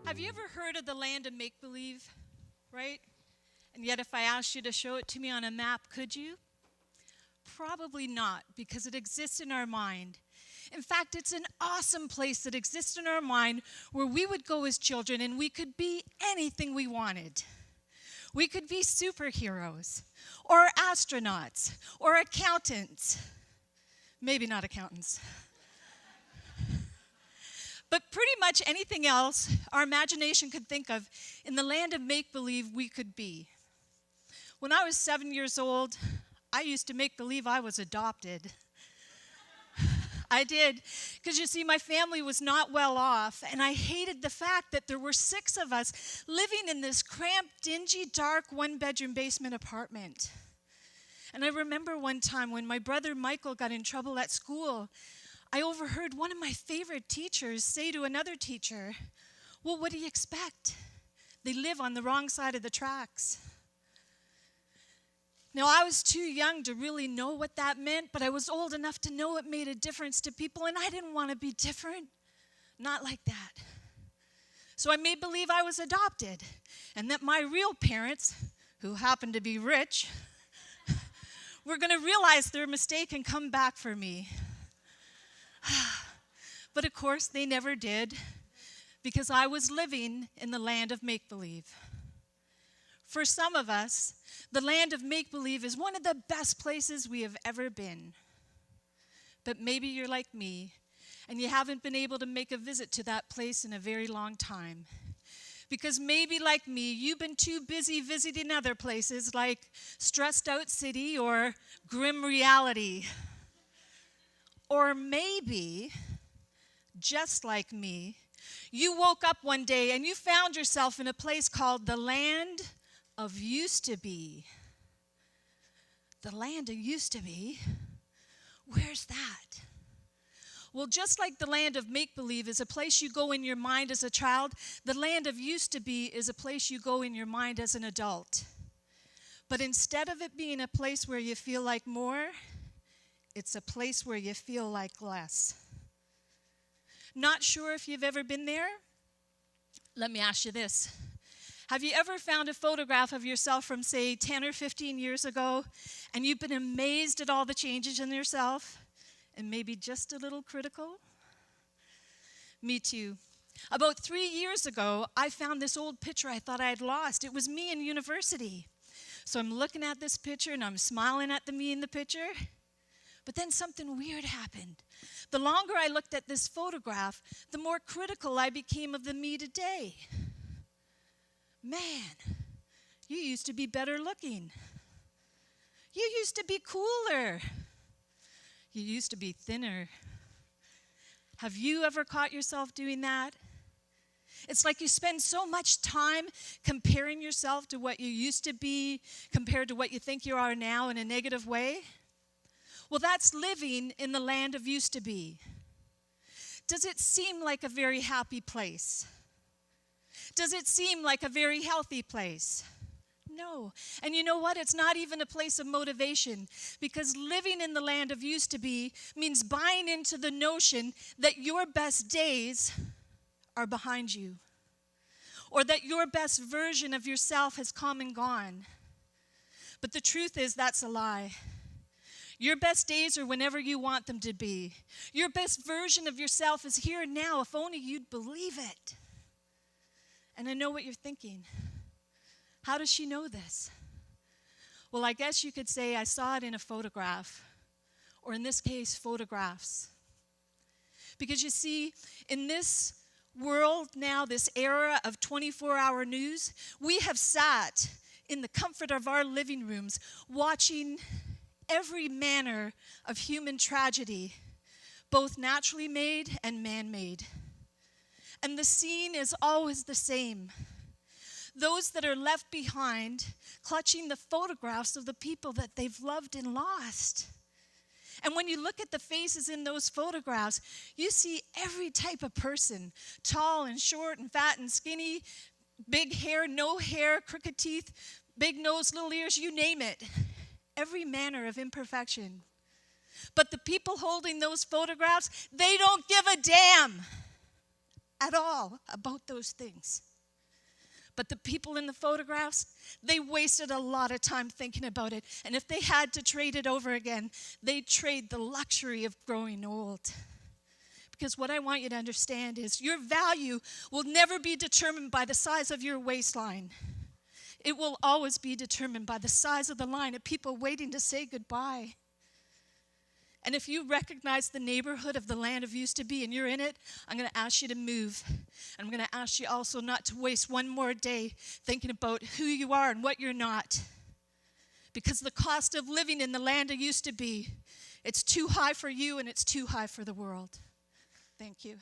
Have you ever heard of the land of make-believe, right? And yet if I asked you to show it to me on a map, could you? Probably not, because it exists in our mind. In fact, it's an awesome place that exists in our mind where we would go as children and we could be anything we wanted. We could be superheroes, or astronauts, or accountants. Maybe not accountants. But pretty much anything else our imagination could think of in the land of make-believe we could be. When I was 7 years old, I used to make believe I was adopted. I did, because you see, my family was not well off, and I hated the fact that there were 6 of us living in this cramped, dingy, dark, one-bedroom basement apartment. And I remember one time when my brother Michael got in trouble at school, I overheard one of my favorite teachers say to another teacher, "Well, what do you expect? They live on the wrong side of the tracks." Now, I was too young to really know what that meant, but I was old enough to know it made a difference to people, and I didn't want to be different. Not like that. So I made believe I was adopted, and that my real parents, who happened to be rich, were going to realize their mistake and come back for me. But of course, they never did, because I was living in the land of make-believe. For some of us, the land of make-believe is one of the best places we have ever been. But maybe you're like me, and you haven't been able to make a visit to that place in a very long time. Because maybe, like me, you've been too busy visiting other places like Stressed Out City or Grim Reality. Or maybe, just like me, you woke up one day and you found yourself in a place called the land of used to be. The land of used to be? Where's that? Well, just like the land of make-believe is a place you go in your mind as a child, the land of used to be is a place you go in your mind as an adult. But instead of it being a place where you feel like more, it's a place where you feel like less. Not sure if you've ever been there? Let me ask you this. Have you ever found a photograph of yourself from, say, 10 or 15 years ago, and you've been amazed at all the changes in yourself, and maybe just a little critical? Me too. About 3 years ago, I found this old picture I thought I had lost. It was me in university. So I'm looking at this picture, and I'm smiling at the me in the picture. But then something weird happened. The longer I looked at this photograph, the more critical I became of the me today. Man, you used to be better looking. You used to be cooler. You used to be thinner. Have you ever caught yourself doing that? It's like you spend so much time comparing yourself to what you used to be compared to what you think you are now in a negative way. Well, that's living in the land of used to be. Does it seem like a very happy place? Does it seem like a very healthy place? No. And you know what? It's not even a place of motivation, because living in the land of used to be means buying into the notion that your best days are behind you, or that your best version of yourself has come and gone. But the truth is, that's a lie. Your best days are whenever you want them to be. Your best version of yourself is here and now, if only you'd believe it. And I know what you're thinking. How does she know this? Well, I guess you could say I saw it in a photograph, or in this case, photographs. Because you see, in this world now, this era of 24-hour news, we have sat in the comfort of our living rooms watching every manner of human tragedy, both naturally made and man-made. And the scene is always the same. Those that are left behind clutching the photographs of the people that they've loved and lost. And when you look at the faces in those photographs, you see every type of person, tall and short and fat and skinny, big hair, no hair, crooked teeth, big nose, little ears, you name it. Every manner of imperfection. But the people holding those photographs, they don't give a damn. at all about those things. But the people in the photographs, they wasted a lot of time thinking about it. And if they had to trade it over again, they'd trade the luxury of growing old. Because what I want you to understand is your value will never be determined by the size of your waistline. It will always be determined by the size of the line of people waiting to say goodbye. And if you recognize the neighborhood of the land of used to be and you're in it, I'm going to ask you to move. And I'm going to ask you also not to waste one more day thinking about who you are and what you're not. Because the cost of living in the land of used to be, it's too high for you and it's too high for the world. Thank you.